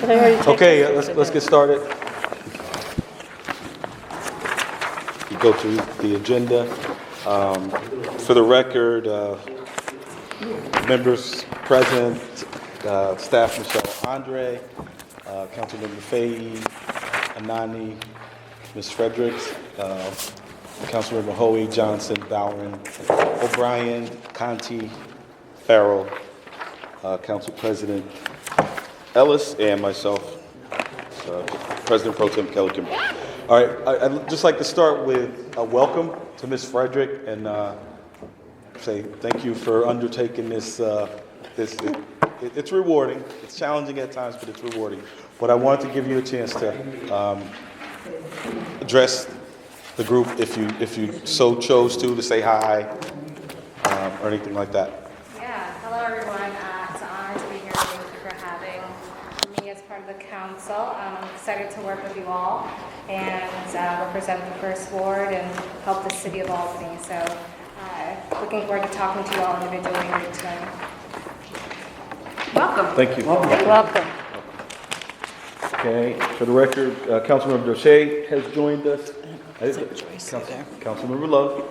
Okay, let's get started. You go to the agenda. For the record, members present, staff Michelle Andre, Councilmember Faye, Anani, Ms. Fredericks, Councilmember Hoey, Johnson, Bowron, O'Brien, Conti, Farrell, Council President Ellis, and myself, President Pro Tem Kelly Kimber. All right, I'd just like to start with a welcome to Ms. Frederick and say thank you for undertaking this. It's rewarding. It's challenging at times, but it's rewarding. But I wanted to give you a chance to address the group if you so chose to say hi or anything like that. Yeah, hello everyone. It's an honor to be here. Thank you for having me as part of the council. I'm excited to work with you all and represent the First Ward and help the city of Albany. So looking forward to talking to you all individually here tonight. Welcome. Thank you. Welcome. Okay, for the record, Councilmember Doche has joined us. Councilmember Love.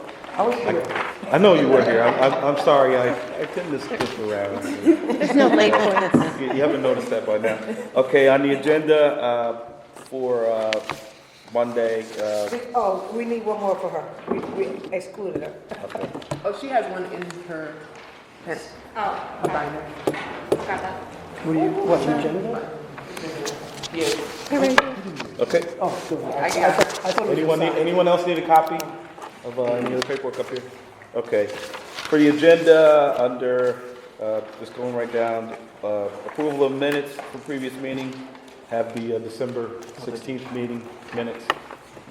I know you were here. I'm sorry. I tend to skip around. There's no late points. You haven't noticed that by now. Okay, on the agenda for Monday. We need one more for her. We excluded her. Okay. Oh, she has one in her pen. Oh, A binder. got that. What, the agenda? Okay. Oh, good. I got it. I thought it was Anyone else need a copy of any other paperwork up here? Okay. For the agenda, under just going right down, approval of minutes from previous meeting, have the December 16th meeting minutes.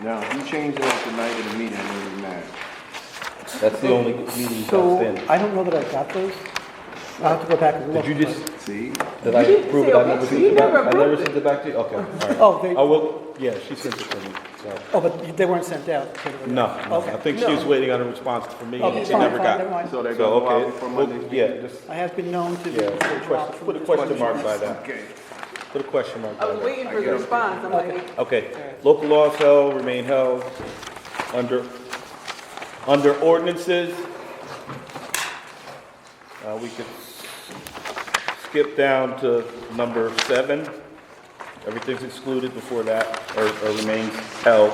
Now, if you change that to night of the meeting, it doesn't matter. That's the only meeting So, outstanding. I don't know that I got those. I'll have to go back and look. Did you just? See? Did I approve it? I never sent it back. I never approved sent it back to you. Okay. All right. Oh, they, Oh well. Yeah, she sent it to me. So. but they weren't sent out. No. Okay. I think she was waiting on a response from me, Okay, and she fine, never fine, got never it. mind. So they're So going to go okay. out for Well, Monday? yeah. Just I have been known to. put a question mark by that. Okay. Put a question mark I by was that. waiting for the response. I'm like, Okay. Local laws held, remain held. Under ordinances, we could skip down to number 7. Everything's excluded before that, or remains held.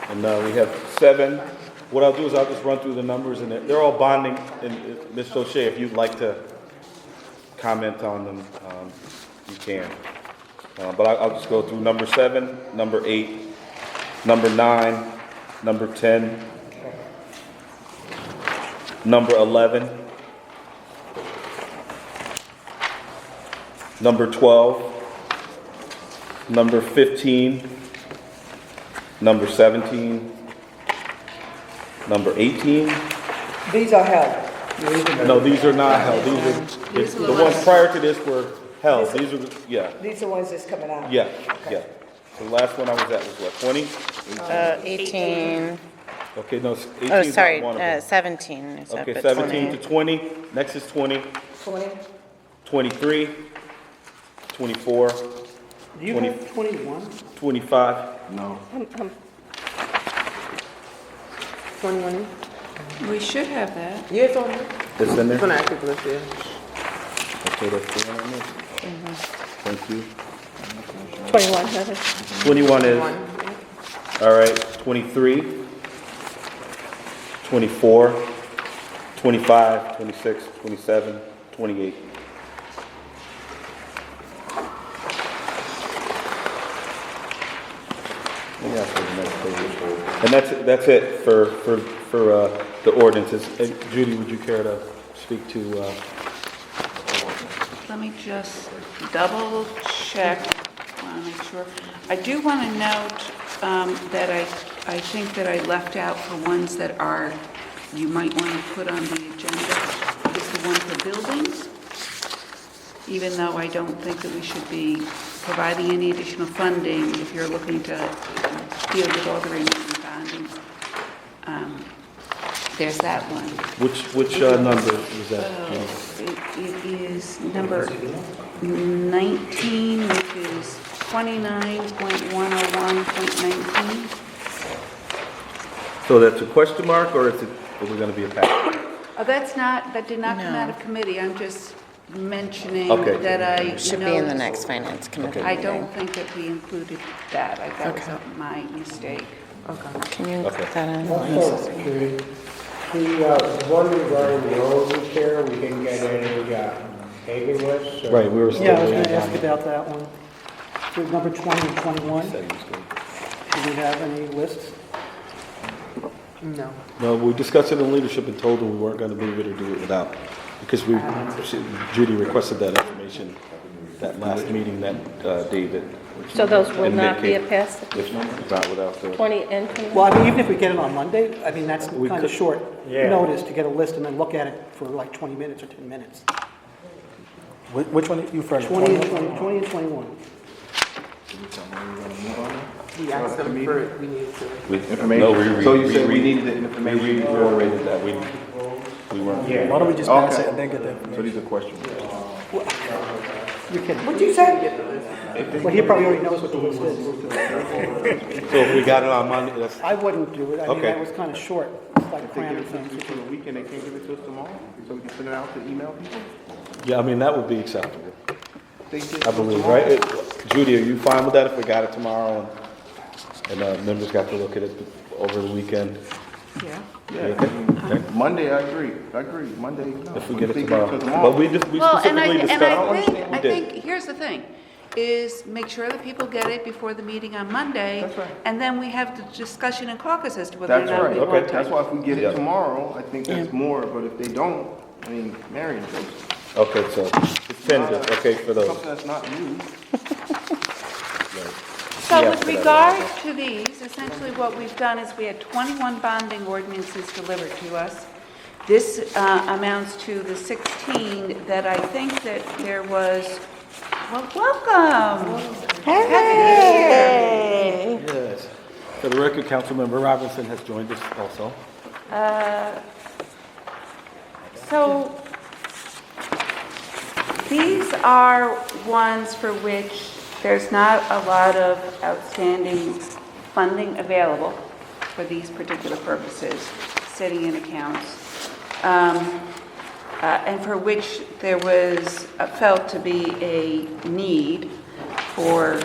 And we have 7. What I'll do is I'll just run through the numbers, and they're all bonding. And Ms. O'Shea, if you'd like to comment on them, you can. But I'll just go through number 7, number 8, number 9, number 10, number 11, number 12, number 15, number 17, number 18. These are held. No, these are not held. These are the ones prior to this were held. These are yeah. These are ones that's coming out. Yeah, yeah. So the last one I was at was what, 20? 18. Okay, no, 18 Oh, is sorry, not one of them. 17. Is up Okay, at 17 20. to 20. Next is 20, 20? 23, 24, Do you 20. have 21? 25. No. 21. We should have that. Yeah, it's on there. It's in It's on there? the active list, yeah. Okay, that's the one I missed. Thank you. 21, Heather. 21 is, 21. all right, 23, 24, 25, 26, 27, 28. Yeah, for the next page. And that's it for the ordinances. Judy, would you care to speak to? Let me just double check. I want to make sure. I do want to note that I think that I left out for ones that are, you might want to put on the agenda, is the one for buildings. Even though I don't think that we should be providing any additional funding if you're looking to deal with all the remaining bonding. There's that one. Which number is that? So it is is number 19, which is 29.101.19. So that's a question mark, or is it going to be a pass? Oh, that did not come out of committee. I'm just mentioning Okay. that I Should be in the know- next finance committee I meeting. don't think that we included that. That was Okay. my mistake. Can you Okay. put that in? Also, the one regarding the road repair, we didn't get any paving lists? or- Right, we were still Yeah, I was waiting gonna ask on it. about that one. So number 20 and 21, Said he was good. do we have any lists? No. No, we discussed it in leadership and told them we weren't going to be able to do it without, because Judy requested that information that last meeting that David. So those will and not Nick be a gave. pass, If not without the. 20 and 21? Well, I mean, even if we get it on Monday, I mean, that's We kind could- of short Yeah. notice to get a list and then look at it for like 20 minutes or 10 minutes. Which one you first? 20 and 21. We asked them for it, we needed to. Information. No, So you said we needed the We information. reiterated that we weren't. Yeah. Why don't we just pass Okay. it and then get the So information? these are questions. You can, What'd you say? well, he probably already knows what the list is. So if we got it on Monday, that's, I wouldn't do it. I mean, Okay. that was kind of short. It's like If they give cramming it to us things. for the weekend, they can't give it to us tomorrow? So we can send it out to email people? yeah, I mean, that would be acceptable, They give it I to us believe, tomorrow? right? Judy, are you fine with that if we got it tomorrow and members got to look at it over the weekend? Yeah. Yeah, Okay. Okay. Monday, I agree, Monday, no. If we get it They tomorrow. to But we Well, and specifically discussed. I We did. think, here's the thing, is make sure that people get it before the meeting on Monday. That's right. And then we have the discussion in caucus as to whether or That's not right, we Okay. want that's to. why if we get Yeah. it tomorrow, I think that's more, but if they don't, I mean, Marion, Okay, so it's tentative, okay, for those. something that's not you. So Yeah, with for that, regard to these, essentially what we've done is we had 21 bonding ordinances delivered to us. This amounts to the 16 that I think that there was, well, welcome. Hey! Yes. For the record, Councilmember Robinson has joined us also. So these are ones for which there's not a lot of outstanding funding available for these particular purposes, sitting in accounts, and for which there was felt to be a need for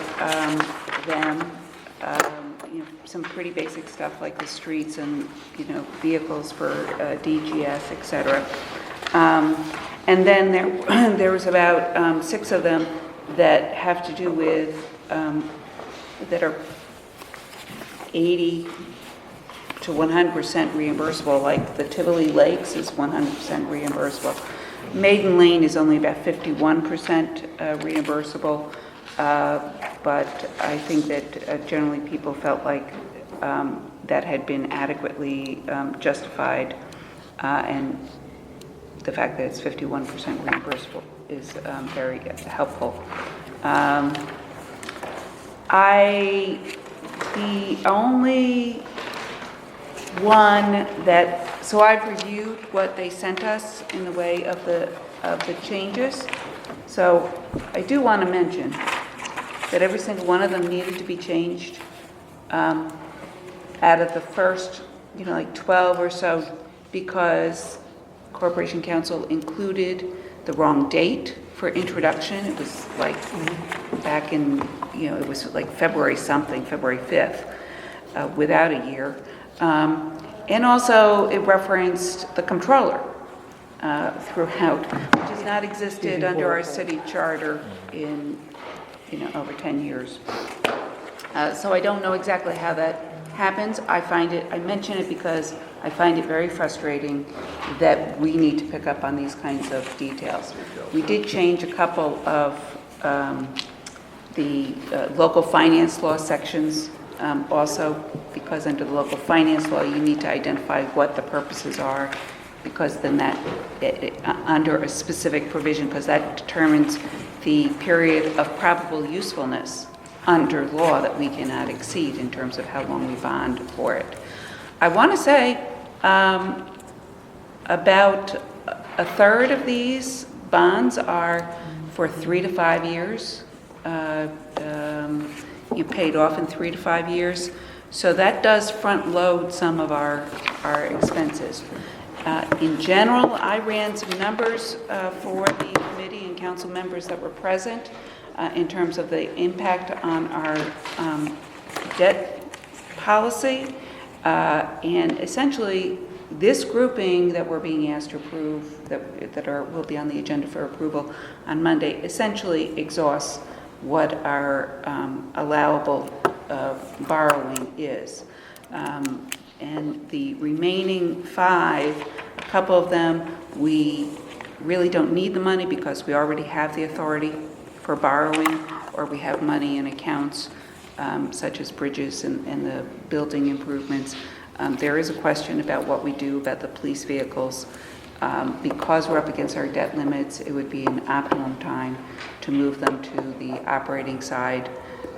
them. Some pretty basic stuff like the streets and, vehicles for DGS, et cetera. And then there was about 6 of them that have to do with, that are 80 to 100% reimbursable, like the Tivoli Lakes is 100% reimbursable. Maiden Lane is only about 51% reimbursable, but I think that generally people felt like that had been adequately justified, and the fact that it's 51% reimbursable is very helpful. The only one that, so I've reviewed what they sent us in the way of the changes. So I do want to mention that every single one of them needed to be changed out of the first, like 12 or so, because Corporation Council included the wrong date for introduction. It was like back in, it was like February something, February 5th, without a year. And also it referenced the comptroller throughout, which has not existed under our city charter in, over 10 years. So I don't know exactly how that happens. I mention it because I find it very frustrating that we need to pick up on these kinds of details. We did change a couple of the local finance law sections also, because under the local finance law you need to identify what the purposes are, because then that, under a specific provision, because that determines the period of probable usefulness under law that we cannot exceed in terms of how long we bond for it. I want to say about a third of these bonds are for 3 to 5 years. You paid off in 3 to 5 years. So that does front load some of our expenses. In general, I ran some numbers for the committee and council members that were present in terms of the impact on our debt policy. And essentially, this grouping that we're being asked to approve, will be on the agenda for approval on Monday, essentially exhausts what our allowable borrowing is. And the remaining 5, a couple of them, we really don't need the money because we already have the authority for borrowing, or we have money in accounts such as bridges and the building improvements. There is a question about what we do about the police vehicles. Because we're up against our debt limits, it would be an optimum time to move them to the operating side,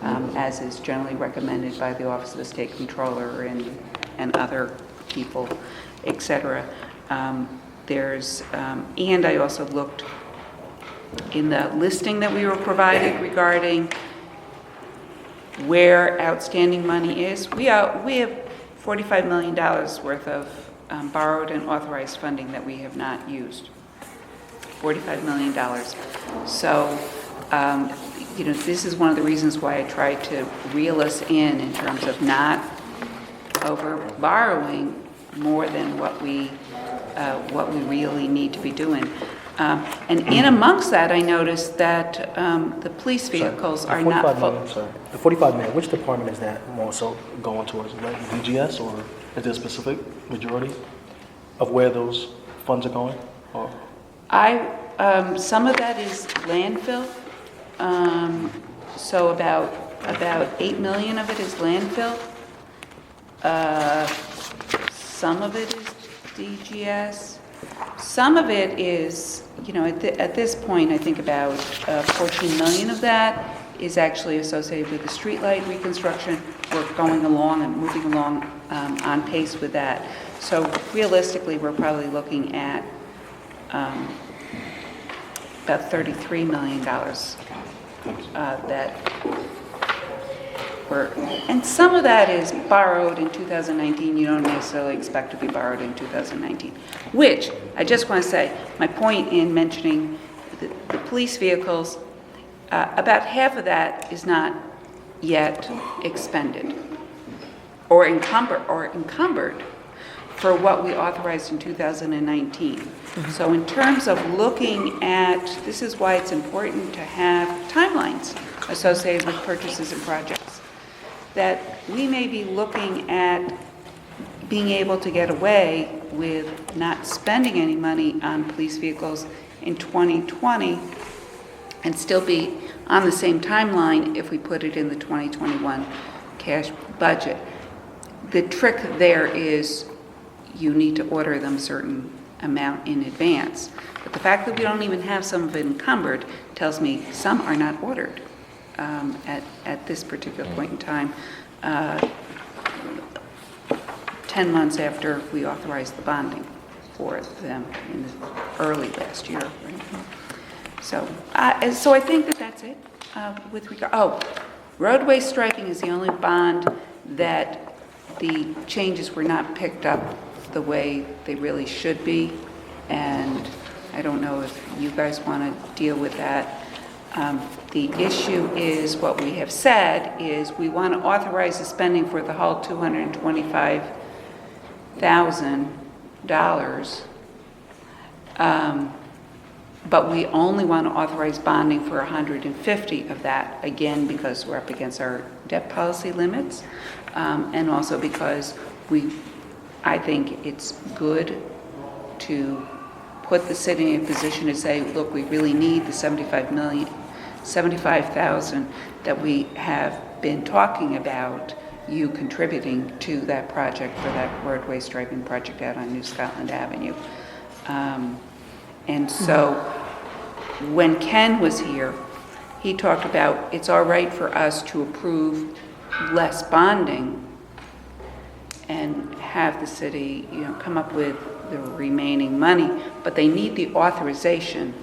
as is generally recommended by the Office of the State Controller and other people, etc. And I also looked in the listing that we were provided regarding where outstanding money is. We have $45 million worth of borrowed and authorized funding that we have not used. $45 million. So, this is one of the reasons why I tried to reel us in terms of not over borrowing more than what we really need to be doing. And in amongst that, I noticed that the police vehicles are not full. The 45 million, which department is that more so going towards? Is that DGS, or is there a specific majority of where those funds are going? Or? Some of that is landfill. So about 8 million of it is landfill. Some of it is DGS. Some of it is, at this point, I think about 14 million of that is actually associated with the streetlight reconstruction. We're going along and moving along on pace with that. So realistically, we're probably looking at about $33 million that and some of that is borrowed in 2019. You don't necessarily expect to be borrowed in 2019, which I just want to say, my point in mentioning the police vehicles, about half of that is not yet expended or encumbered for what we authorized in 2019. So in terms of looking at, this is why it's important to have timelines associated with purchases and projects, that we may be looking at being able to get away with not spending any money on police vehicles in 2020 and still be on the same timeline if we put it in the 2021 cash budget. The trick there is you need to order them a certain amount in advance. But the fact that we don't even have some of it encumbered tells me some are not ordered at this particular point in time, 10 months after we authorized the bonding for them in early last year. Right? So I think that's it with regard. Roadway striping is the only bond that the changes were not picked up the way they really should be, and I don't know if you guys want to deal with that. The issue is, what we have said is we want to authorize the spending for the whole $225,000, but we only want to authorize bonding for 150 of that, again, because we're up against our debt policy limits, and also because I think it's good to put the city in a position to say, look, we really need the $75,000 that we have been talking about you contributing to that project for that roadway striping project out on New Scotland Avenue. And so when Ken was here, he talked about it's all right for us to approve less bonding and have the city, come up with the remaining money, but they need the authorization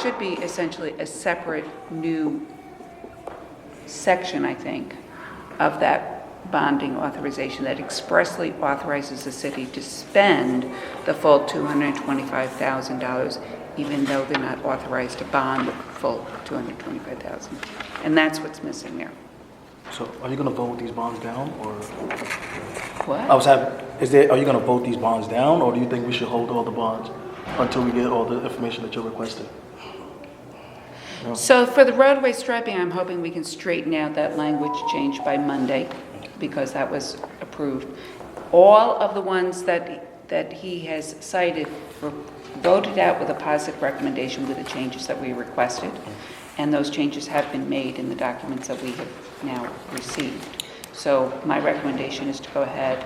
should be essentially a separate new section, I think, of that bonding authorization that expressly authorizes the city to spend the full $225,000, even though they're not authorized to bond the full $225,000. And that's what's missing there. So are you going to vote these bonds down, or? What? Are you going to vote these bonds down, or do you think we should hold all the bonds until we get all the information that you're requesting? So for the roadway striping, I'm hoping we can straighten out that language change by Monday, because that was approved. All of the ones that he has cited were voted out with a positive recommendation with the changes that we requested, and those changes have been made in the documents that we have now received. So my recommendation is to go ahead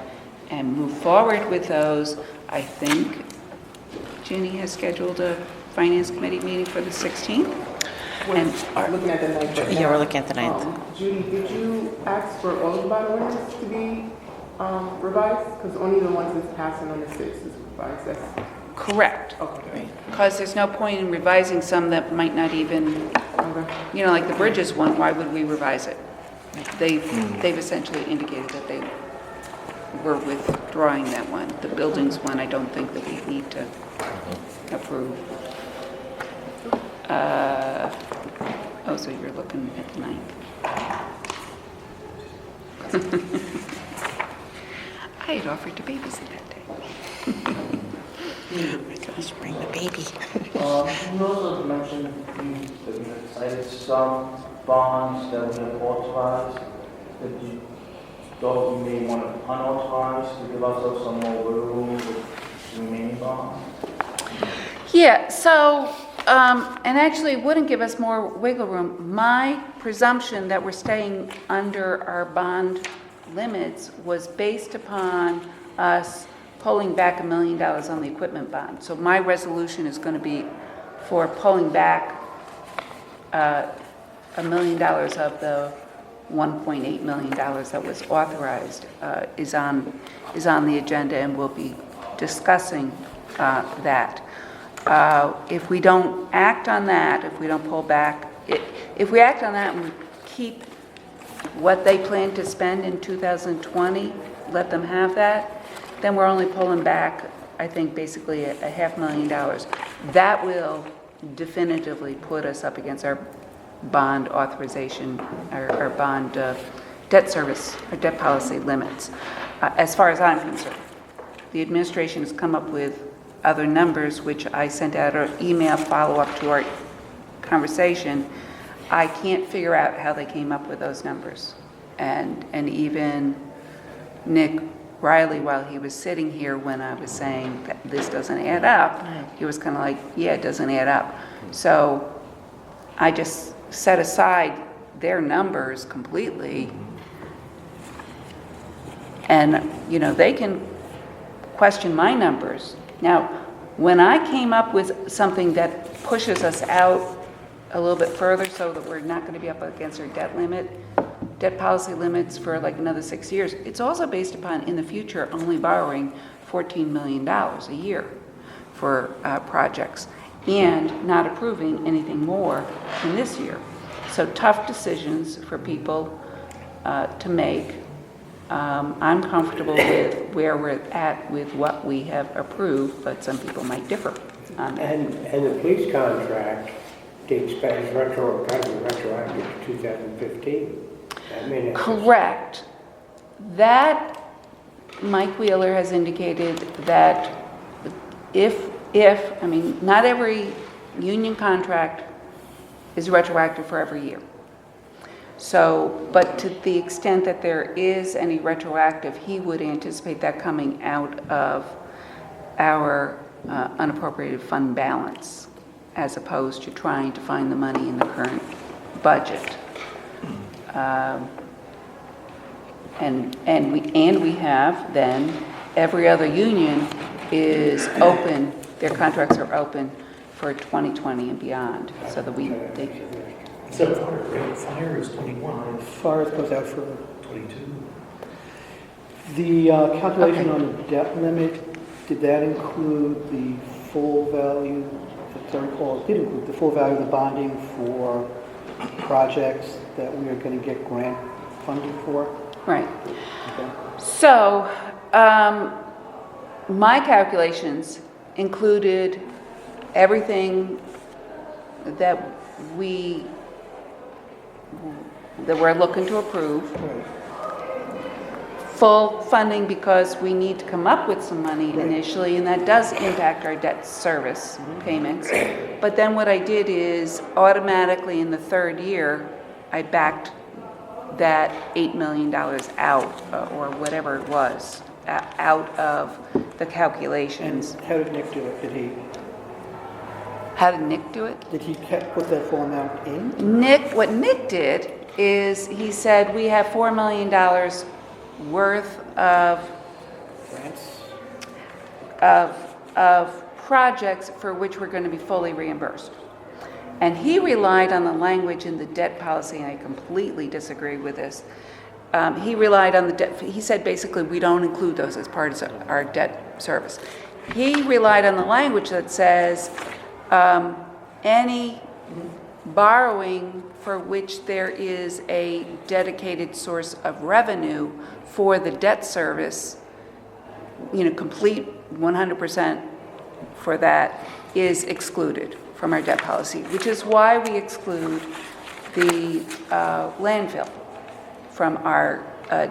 and move forward with those. I think Ginny has scheduled a Finance Committee meeting for the 16th. We're looking at the 9th. right Yeah, now. we're looking at the 9th. Judy, did you ask for all the bond ordinance to be revised? Because only the ones that's passing on the 6th is revised. That's Correct. okay. Because there's no point in revising some that might not even, Okay. like the bridges one, why would we revise it? They've essentially indicated that they were withdrawing that one. The buildings one, I don't think that we need to approve. So you're looking at the 9th. I had offered to babysit that day. Let's bring the baby. You also mentioned that you had cited some bonds that we have authorized, that you thought we may want to unauthorize to give ourselves some more wiggle room with the remaining bonds. Yeah, so, and actually it wouldn't give us more wiggle room. My presumption that we're staying under our bond limits was based upon us pulling back $1 million on the equipment bond. So my resolution is going to be for pulling back $1 million of the $1.8 million that was authorized is on the agenda, and we'll be discussing that. If we don't act on that, if we don't pull back, if we act on that and we keep what they plan to spend in 2020, let them have that, then we're only pulling back, I think, basically a $500,000. That will definitively put us up against our bond authorization, our bond debt service, our debt policy limits. As far as I'm concerned, the administration has come up with other numbers, which I sent out an email follow-up to our conversation. I can't figure out how they came up with those numbers. And even Nick Riley, while he was sitting here when I was saying that this doesn't add up, he was kind of like, yeah, it doesn't add up. So I just set aside their numbers completely. And, they can question my numbers. Now, when I came up with something that pushes us out a little bit further so that we're not going to be up against our debt policy limits for like another 6 years, it's also based upon, in the future, only borrowing $14 million a year for projects and not approving anything more in this year. So tough decisions for people to make. I'm comfortable with where we're at with what we have approved, but some people might differ on that. And the police contract dates back, is gotta be retroactive to 2015. Correct. That, Mike Wheeler has indicated that not every union contract is retroactive for every year. So, but to the extent that there is any retroactive, he would anticipate that coming out of our unappropriated fund balance, as opposed to trying to find the money in the current budget. And we have then, every other union is open, their contracts are open for 2020 and beyond, so that So fire is 21. Fire goes out for 22. the calculation on the debt limit. Did that include the full value if I recall, it did include the full value of the bonding for projects that we are going to get grant funding for. Right. Okay. So, my calculations included everything that we're looking to approve. Right. Full funding because we need to come up with some money initially, and that does impact our debt service payments. But then what I did is automatically in the third year, I backed that $8 million out, or whatever it was, out of the And calculations. how did Nick do it? How did Nick do it? Did he put that full amount in? What Nick did is he said, we have $4 million worth of Grants? of projects for which we're going to be fully reimbursed. And he relied on the language in the debt policy, and I completely disagree with this. He relied on the debt, he said basically we don't include those as part of our debt service. He relied on the language that says any borrowing for which there is a dedicated source of revenue for the debt service, complete 100% for that is excluded from our debt policy, which is why we exclude the landfill from our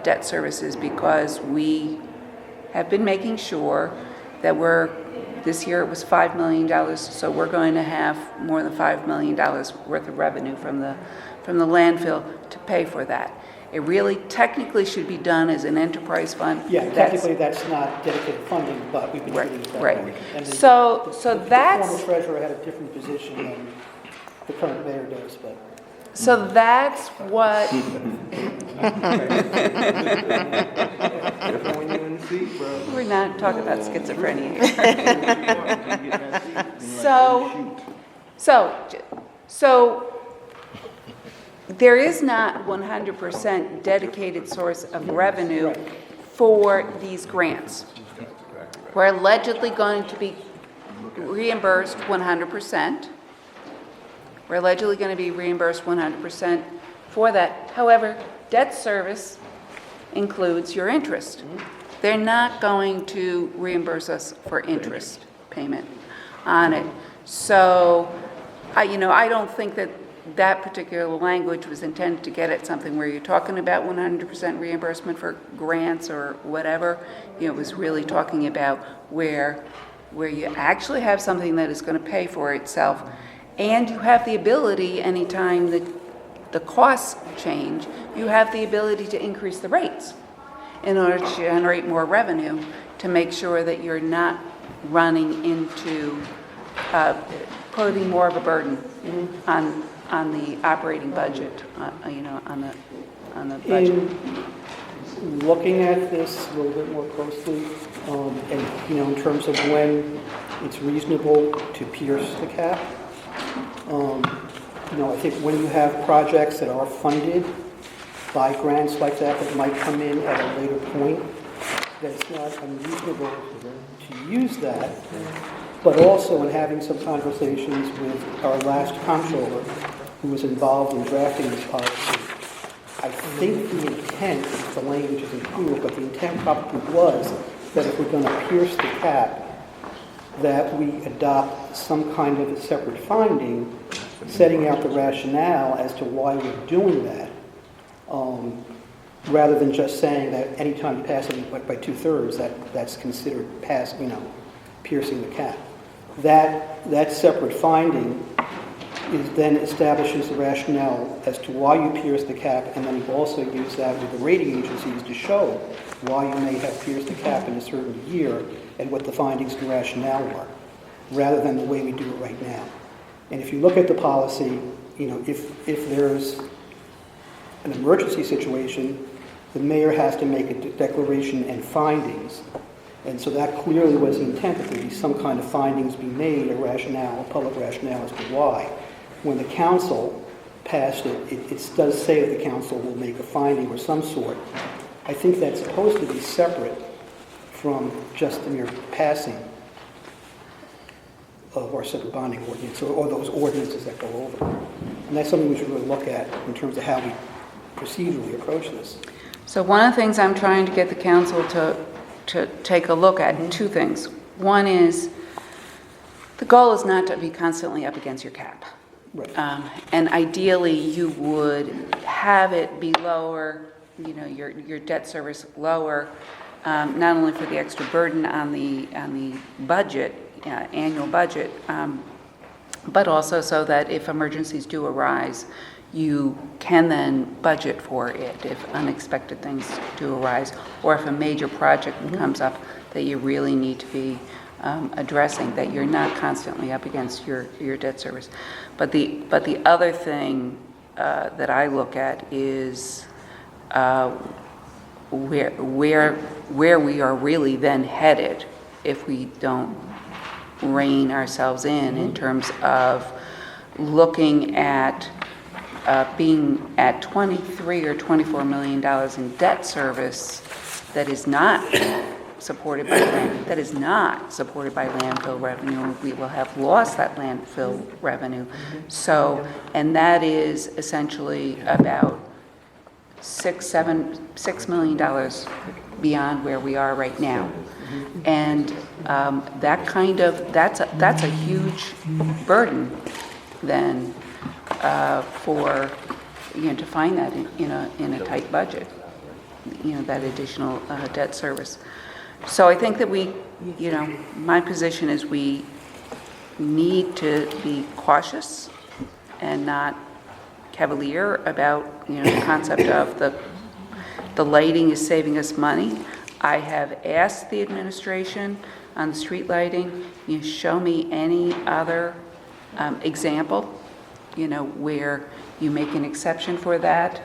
debt services, because we have been making sure that this year it was $5 million, so we're going to have more than $5 million worth of revenue from the landfill to pay for that. It really technically should be done as an enterprise fund. Yeah, technically that's not dedicated funding, but we've been treating it that Right. way. And So the that's... former treasurer had a different position than the current mayor does, but. So that's what, When you're in the seat, bro. we're not talking about schizophrenia here. So there is not 100% dedicated source of revenue for these grants. We're allegedly going to be reimbursed 100%. We're allegedly going to be reimbursed 100% for that. However, debt service includes your interest. They're not going to reimburse us for interest payment on it. So, I don't think that particular language was intended to get at something where you're talking about 100% reimbursement for grants or whatever. It was really talking about where you actually have something that is going to pay for itself, and you have the ability, anytime the costs change, you have the ability to increase the rates in order to generate more revenue, to make sure that you're not running into putting more of a burden on the operating budget, on the budget. In looking at this a little bit more closely, and in terms of when it's reasonable to pierce the cap, I think when you have projects that are funded by grants like that might come in at a later point, that it's not unreasonable to use that. But also in having some conversations with our last comptroller, who was involved in drafting this policy, I think the intent, the language isn't clear, but the intent probably was that if we're going to pierce the cap, that we adopt some kind of a separate finding, setting out the rationale as to why we're doing that, rather than just saying that anytime you pass it by 2/3, that's considered piercing the cap. That separate finding then establishes the rationale as to why you pierce the cap, and then you also use that with the rating agencies to show why you may have pierced the cap in a certain year and what the findings and rationale were, rather than the way we do it right now. And if you look at the policy, if there's an emergency situation, the mayor has to make a declaration and findings. And so that clearly was the intent, that there be some kind of findings be made, a rationale, a public rationale as to why. When the council passed it, it does say that the council will make a finding of some sort. I think that's supposed to be separate from just the mere passing of our separate bonding ordinance, or those ordinances that go over. And that's something we should really look at in terms of how we procedurally approach this. So one of the things I'm trying to get the council to take a look at, two things. One is, the goal is not to be constantly up against your cap. Right. And ideally, you would have it be lower, your debt service lower, not only for the extra burden on the budget, annual budget, but also so that if emergencies do arise, you can then budget for it if unexpected things do arise, or if a major project comes up that you really need to be addressing, that you're not constantly up against your debt service. But the other thing that I look at is where we are really then headed if we don't rein ourselves in terms of looking at being at $23 or $24 million in debt service that is not supported by landfill revenue. We will have lost that landfill revenue. So, and that is essentially about $6 million beyond where we are right now. And that's a huge burden then for, to find that in a tight budget, that additional debt service. So I think that my position is we need to be cautious and not cavalier about, the concept of the lighting is saving us money. I have asked the administration on the street lighting, show me any other example, where you make an exception for that.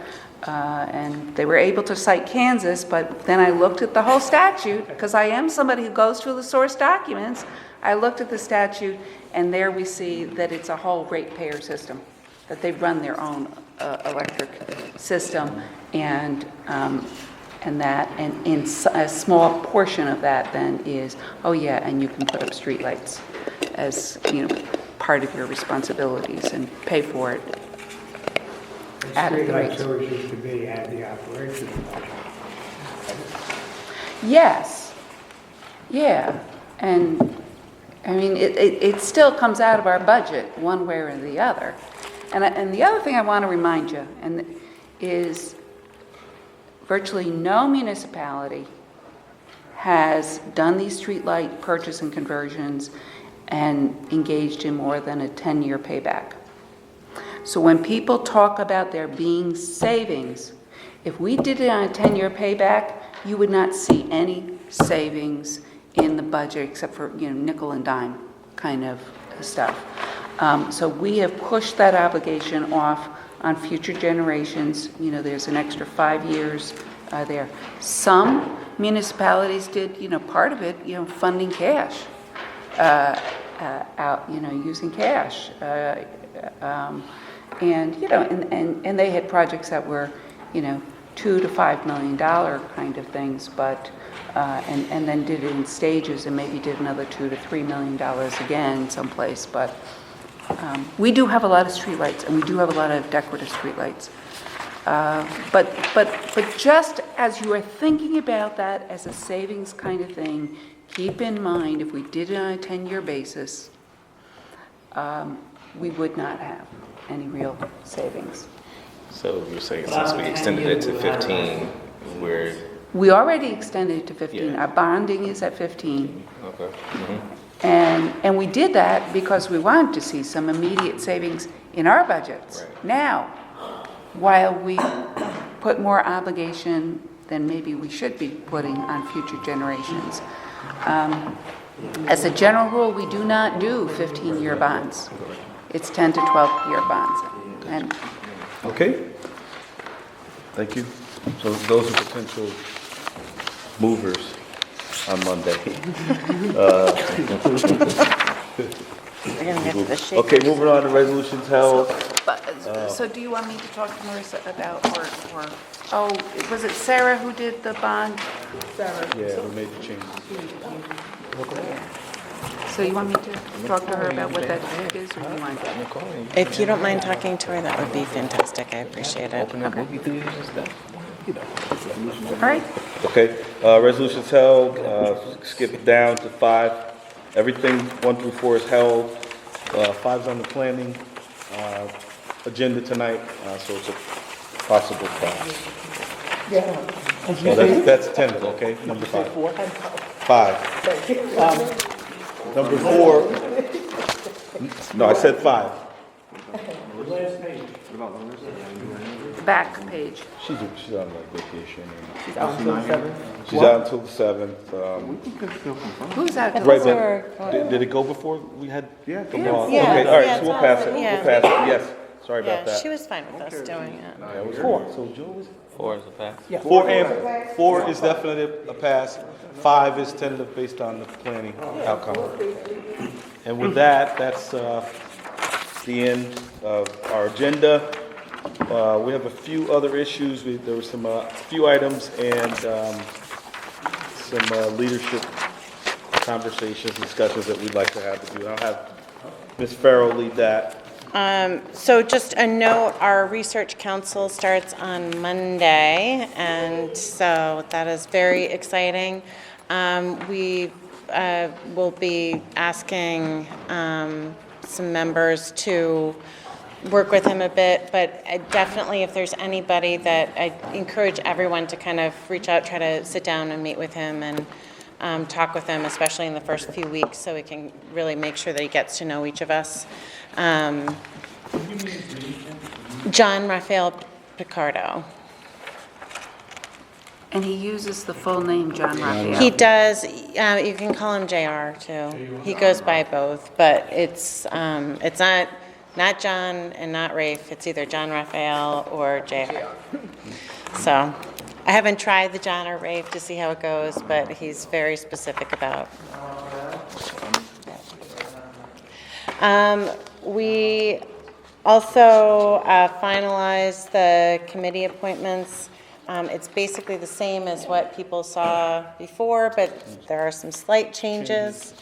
And they were able to cite Kansas, but then I looked at the whole statute, because I am somebody who goes through the source documents. I looked at the statute, and there we see that it's a whole ratepayer system, that they run their own electric system, and in a small portion of that then is, oh yeah, and you can put up streetlights as part of your responsibilities and pay for it. Streetlights always used to be at the operation budget. Yes. Yeah. And I mean, it still comes out of our budget one way or the other. And the other thing I want to remind you is virtually no municipality has done these streetlight purchase and conversions and engaged in more than a 10-year payback. So when people talk about there being savings, if we did it on a 10-year payback, you would not see any savings in the budget except for nickel and dime kind of stuff. So we have pushed that obligation off on future generations. There's an extra 5 years there. Some municipalities did, part of it, funding cash, using cash. And they had projects that were, $2 to $5 million kind of things, but and then did it in stages and maybe did another $2 to $3 million again someplace. But we do have a lot of streetlights, and we do have a lot of decorative streetlights. But just as you are thinking about that as a savings kind of thing, keep in mind if we did it on a 10-year basis, we would not have any real savings. So you're saying since we extended it to 15, we already extended it to 15. Yeah. Our bonding is at 15. Okay. Mm-hmm. And we did that because we wanted to see some immediate savings in our budgets. Right. Now, while we put more obligation than maybe we should be putting on future generations. As a general rule, we do not do 15-year bonds. It's 10 to 12-year bonds. And Okay. Thank you. So those are potential movers on Monday. We're gonna get to the shake. Okay, moving on to resolutions held. so do you want me to talk to Marissa about, was it Sarah who did the bond? Yeah, we made the changes. So you want me to talk to her about what that is, or you want? If you don't mind talking to her, that would be fantastic. I appreciate it. Open up movie theaters and stuff. You know. All right. Okay, resolutions held, skip down to 5. Everything 1 through 4 is held. 5's on the planning agenda tonight, so it's a possible pass. So that's tentative, okay? Number 5. 5. Number 4. No, I said 5. The back page. She's on like vacation. She's out until the 7th. She's out until the 7th. Who's out? Right, but did it go before we had the law? Yeah. Okay, all right, Yeah, so we'll it's pass it. all- We'll yeah. pass it. Yes, sorry about Yeah, that. she was fine with us doing it. Yeah, it was 4. So Joe was 4 is a pass. 4 is definitely a pass. 5 is tentative based on the planning outcome. And with that, that's the end of our agenda. We have a few other issues. There were some few items and some leadership conversations, discussions that we'd like to have with you. I'll have Ms. Farrell lead that. So just a note, our research council starts on Monday, and so that is very exciting. We will be asking some members to work with him a bit, but definitely if there's anybody that I encourage everyone to kind of reach out, try to sit down and meet with him and talk with him, especially in the first few weeks, so we can really make sure that he gets to know each of us. John Raphael Picardo. And he uses the full name, John Raphael. He does. You can call him JR too. He goes by both, but it's not John and not Rafe. It's either John Raphael or JR. So I haven't tried the John or Rafe to see how it goes, but he's very specific about. We also finalized the committee appointments. It's basically the same as what people saw before, but there are some slight changes.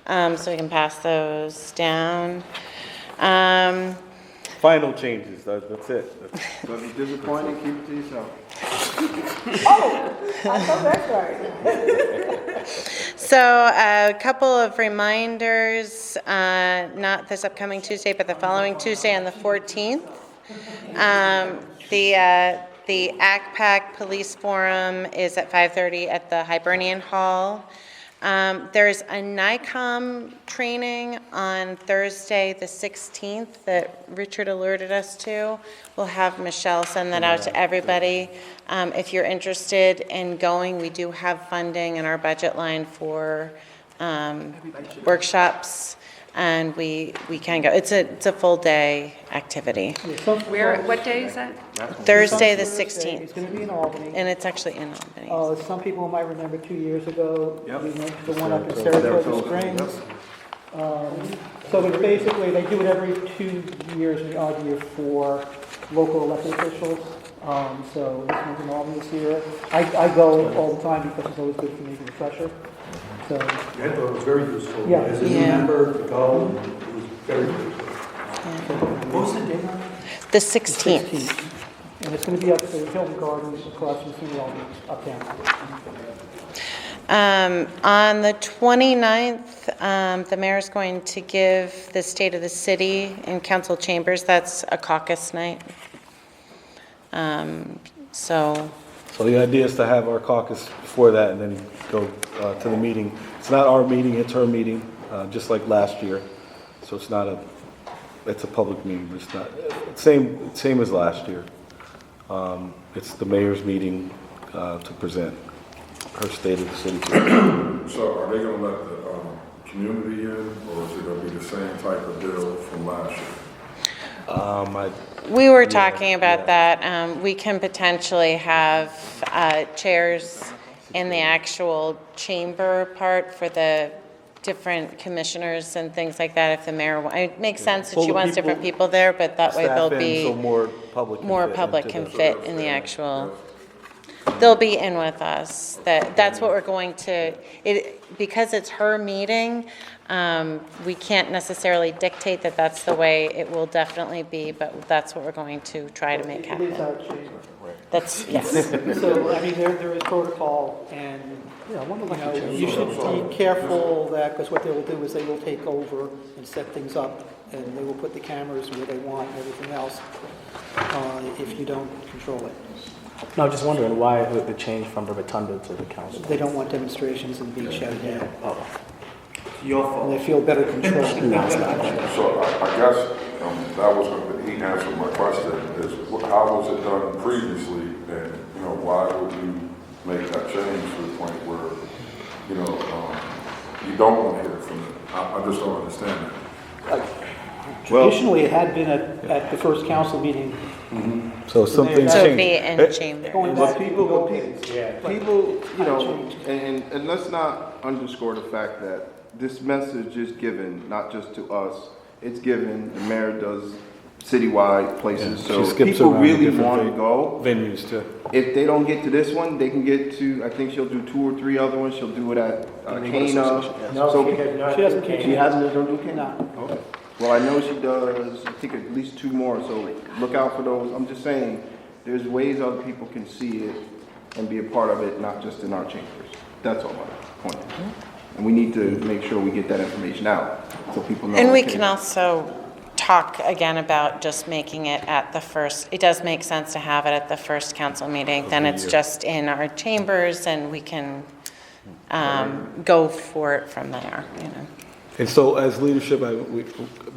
So we can pass those down. Final changes, that's it. So if you're disappointed, keep it to yourself. I know that's right. So a couple of reminders, not this upcoming Tuesday, but the following Tuesday on the 14th. The ACPAC Police Forum is at 5:30 at the Hibernian Hall. There's a NICOM training on Thursday, the 16th, that Richard alerted us to. We'll have Michelle send that out to everybody. If you're interested in going, we do have funding in our budget line for workshops, and we can go. It's a full day activity. Where, what day is that? Thursday, the It's 16th, going to be in Albany. and it's actually in Albany. Some people might remember 2 years ago, Yep. we went to the one up in Saratoga Springs. So it's basically, they do it every 2 years, in the odd year for local elected officials. So this one's in Albany this year. I go all the time because it's always good for me to refresher. So, I thought it was very useful. Yeah. As a new Yeah. member to go, it was very useful. What was the date on it? The 16th. 16th. And it's going to be up at the Hilton Gardens across from City Hall, uptown. On the 29th, the mayor's going to give the State of the City in council chambers. That's a caucus night. So, So the idea is to have our caucus before that and then go to the meeting. It's not our meeting, it's her meeting, just like last year. So it's not it's a public meeting, but it's not, same as last year. It's the mayor's meeting to present her State of the City. So are they gonna let the community in, or is it gonna be the same type of deal from last year? we were talking about that. We can potentially have chairs in the actual chamber part for the different commissioners and things like that, if the mayor, it makes sense that she wants different people there, but that way there'll be So more public can fit in the actual, they'll be in with us. That's what we're going to, because it's her meeting, We can't necessarily dictate that that's the way it will definitely be, but that's what we're going to try to make It happen. is our chamber. That's, yes. So, I mean, there is protocol, and, Yeah, I wonder you what the know, change you is. should be careful that, because what they will do is they will take over and set things up, and they will put the cameras where they want and everything else, if you don't control it. No, just wondering why the change from the rotunda to the council. They don't want demonstrations in beach out here, Oh, Your and fault. they feel better control. no, it's not. So I guess that was, he answered my question, is how was it done previously? And, you know, why would you make that change to the point where, you know, you don't want to hear from them? I just don't understand that. Traditionally, it had been at the first council meeting. So something's So it'd changed. be in chamber. Going But back to people, the old days. people, you know, and let's not underscore the fact that this message is given, not just to us, it's given, the mayor does citywide places, She so skips people around really different want to go. Venues too. If they don't get to this one, they can get to, I think she'll do 2 or 3 other ones, she'll do it at Cana. No, So- she has not. She doesn't been She came. hasn't done do Cana? No. Okay. Well, I know she does, I think at least 2 more, so look out for those. I'm just saying, there's ways other people can see it and be a part of it, not just in our chambers. That's all my point. And we need to make sure we get that information out, so people know. And we okay. can also talk again about just making it at the first, it does make sense to have it at the first council meeting, then it's just in our chambers and we can go for it from there, you know. And so as leadership, we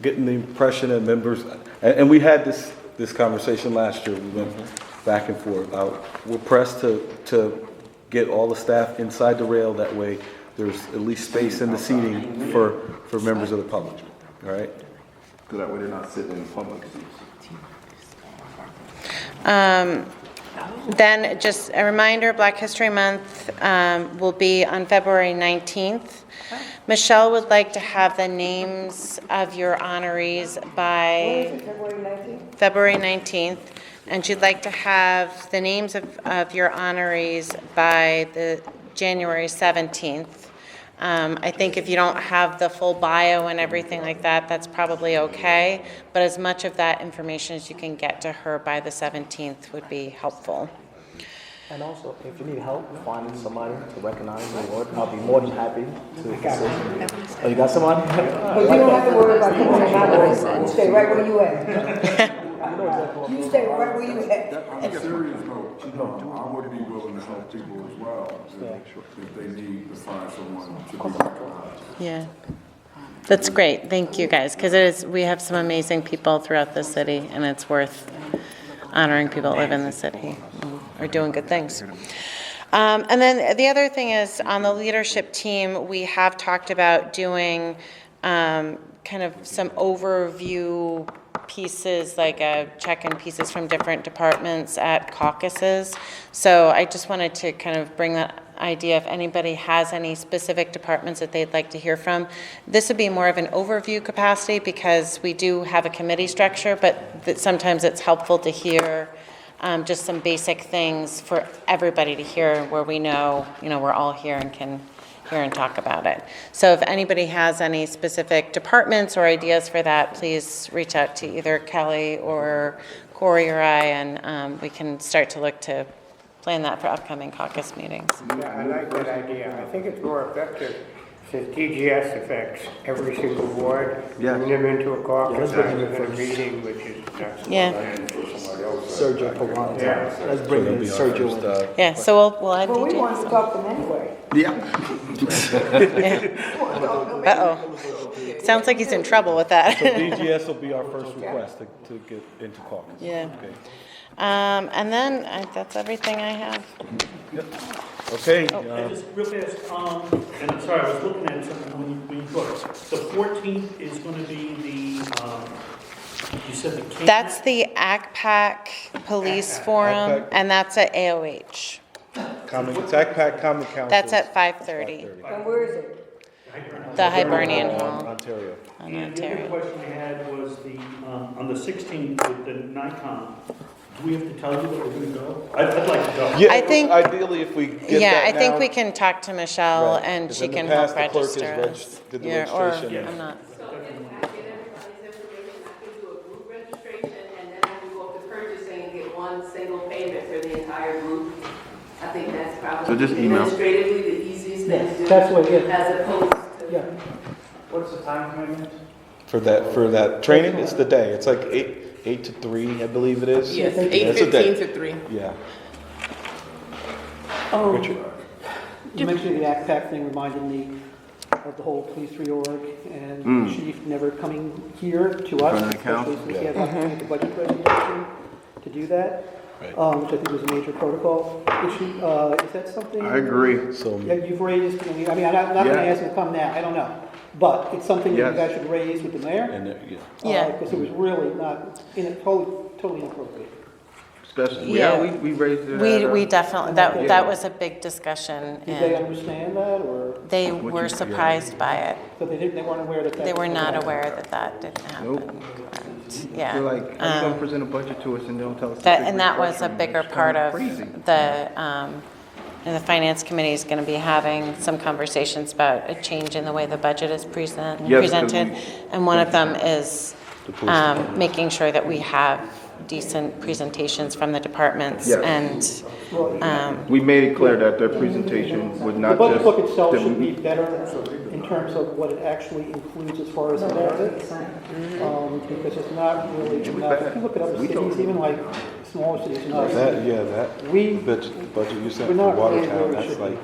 getting the impression that members, and we had this conversation last year, we went back and forth. We're pressed to get all the staff inside the rail, that way there's at least space in the seating for members of the public, all right? So that way they're not sitting in public seats. Then just a reminder, Black History Month will be on February 19th. Michelle would like to have the names of your honorees by February 19th? February 19th, and she'd like to have the names of your honorees by the January 17th. I think if you don't have the full bio and everything like that, that's probably okay, but as much of that information as you can get to her by the 17th would be helpful. And also, if you need help finding somebody to recognize the award, I'll be more than happy to assist. Oh, you got somebody? But you don't have to worry about coming to my place. You stay right where you at. You stay right where you at. On a serious note, I would be willing to help people as well, if they need to find someone to be recognized. Yeah. That's great. Thank you guys, because we have some amazing people throughout the city, and it's worth honoring people that live in the city and are doing good things. And then the other thing is, on the leadership team, we have talked about doing kind of some overview pieces, like check-in pieces from different departments at caucuses. So I just wanted to kind of bring that idea, if anybody has any specific departments that they'd like to hear from. This would be more of an overview capacity because we do have a committee structure, but that sometimes it's helpful to hear just some basic things for everybody to hear, where we know, we're all here and can hear and talk about it. So if anybody has any specific departments or ideas for that, please reach out to either Kelly or Corey or I, and we can start to look to plan that for upcoming caucus meetings. Yeah, I like that idea. I think it's more effective since DGS affects every single ward. Yeah. Bring them into a caucus, have them in a meeting, which is not. Yeah, Sergio Pagano. Yeah. Let's bring in Sergio in. yeah, so we'll add Well, we wanted to DJ. talk to them anyway. Uh-oh. Sounds like he's in trouble with that. So DGS will be our first request to get into caucus. Yeah. Okay. And then that's everything I have. Okay. And just real fast, and I'm sorry, I was looking at something when you brought it. The 14th is going to be the, you said the camp? That's the ACPAC Police Forum, ACPAC. and that's at AOH. It's ACPAC Common Council. That's at 5:30, And where is it? the Hibernian Hall Ontario. on And the other Ontario. question we had was on the 16th with the NICOM, we have to tell you that we're gonna go? I'd like to go. Yeah, I think- ideally, if we get Yeah, that I think now- we can talk to Michelle Right. and 'Cause she in the can past, help the clerk has register us. did the Yeah, or, registration. I'm not. So if I get everybody's information, I can do a group registration, and then I can go up to purchasing and get one single payment for the entire group. I think that's probably So just email. administratively the easiest thing to do. That's what it is. As opposed to. Yeah. What's the time commitment? For that training, it's the day. It's like 8 to 3, I believe it is. Yes, Yeah, it's a 8:15 day. to 3. Yeah. Richard? You mentioned the ACPAC thing reminded me of the whole police reorg and the chief never coming here to us, front of the council. especially since he had an opportunity at the budget presentation to do that, which I think was a major protocol issue. Is that something? I agree. So, Yeah, you've raised, I mean, I'm not gonna Yeah. ask him to come now, I don't know. But it's something that Yes. you guys should raise with the mayor. and, yeah. Yeah. Because it was really not, totally inappropriate. Especially, Yeah. we raised it. We definitely, that was a big discussion Did they and understand that, or, they were surprised by it. so they weren't aware that that? They were was not gonna aware that that didn't happen. Nope. Correct. They're Yeah. like, how you gonna present a budget to us and don't tell us? That, the and big that was a restructuring? bigger It's part kinda of crazy. the finance committee is going to be having some conversations about a change in the way the budget is Yes, 'cause presented. And one of them is making sure that we have decent presentations from the departments Yes. and, We made it clear that their presentation would The not budget just. book itself dem- should be better in terms of what it actually includes as far as the narrative. Because it's not really enough. If you look at other cities, even like smaller cities in our That, city, yeah, that we, budget you sent we're for not really Watertown, where we that's should be. like,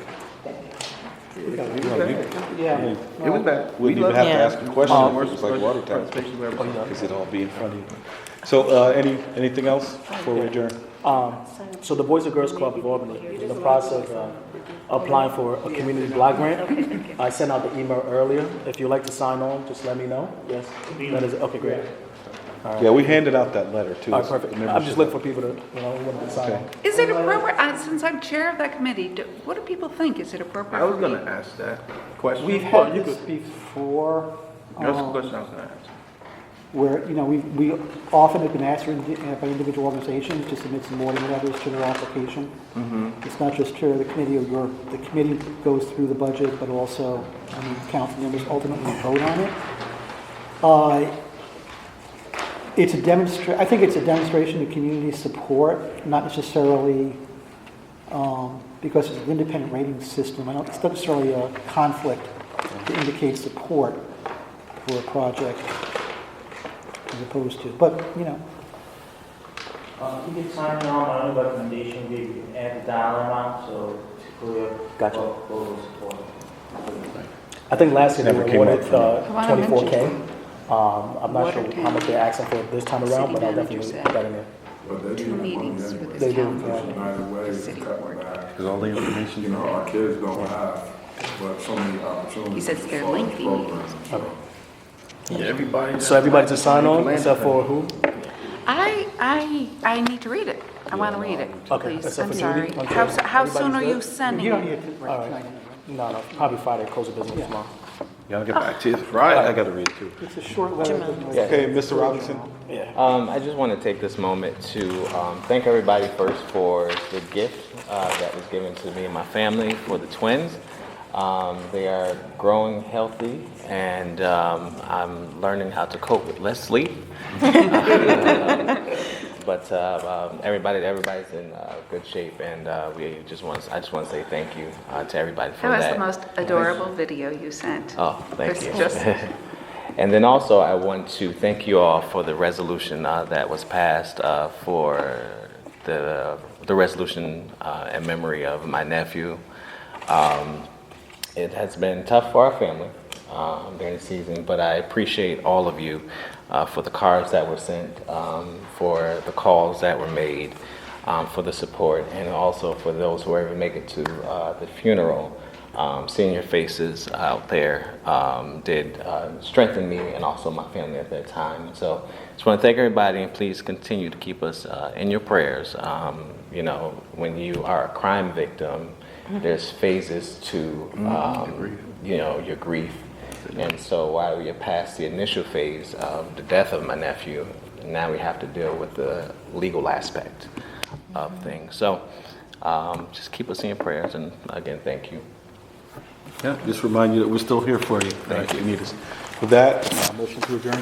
yeah. It was bad. wouldn't even have to Yeah. ask a question if it was like Watertown, Presentation we ever saw. because it'd all be in front of you. So, anything else before we adjourn? So the Boys and Girls Club of Albany, in the process of applying for a community block grant. I sent out the email earlier. If you'd like to sign on, just let me know. Yes, that is, okay, great. Yeah, we handed out that letter too. All right, perfect. I'm just looking for people to, who want to sign on. Is it appropriate, since I'm chair of that committee, what do people think? Is it appropriate? I was for me? gonna ask that question. We've Well, had you this could- before. That's the question I was gonna ask. Where, we often have been asked by individual organizations to submit some warning letters to their application. It's not just chair of the committee, or the committee goes through the budget, but also, council members ultimately vote on it. I think it's a demonstration of community support, not necessarily, because it's an independent rating system. It's not necessarily a conflict to indicate support for a project. As opposed to, but, You can sign on, my only recommendation would be add the dollar amount, so it's clear. Gotcha. what the support. I think last year they Never came up awarded for me. I wanna 24K. I'm not sure Watertown. how much they're asking for this time around, but I'll definitely City put that in there. But they Two need money meetings anyway. with They this do, council. United Way is City cutting board. back. Because all the information, You know, our kids don't have, but so many opportunities. He says as they're far as lengthy programs. Okay. Yeah, everybody. So everybody to sign on, except for who? I need to read it. I want to read it, Okay, please. except I'm for sorry. Judy? Okay. How soon are Everybody's you good? sending you don't it? need to, All right. right, No, probably Friday, close of business tomorrow. yeah, I'll get back to you. I gotta read it too. it's a short letter. Okay, Mr. Robinson? Yeah. I just want to take this moment to thank everybody first for the gift that was given to me and my family for the twins. They are growing healthy, and I'm learning how to cope with less sleep. But everybody's in good shape, and I just want to say thank you to everybody for That was that. the most adorable video you sent. Oh, thank you. Just- And then also, I want to thank you all for the resolution that was passed for the resolution in memory of my nephew. It has been tough for our family during the season, but I appreciate all of you for the cards that were sent, for the calls that were made, for the support, and also for those who were able to make it to the funeral. Seeing your faces out there did strengthen me and also my family at that time. So just want to thank everybody, and please continue to keep us in your prayers. When you are a crime victim, there's phases to your grief. And so while you're past the initial phase of the death of my nephew, Now we have to deal with the legal aspect of things. So just keep us in your prayers, and again, thank you. Yeah, just remind you that we're still here for you. Thank you. If you need us. With that, motion to adjourn.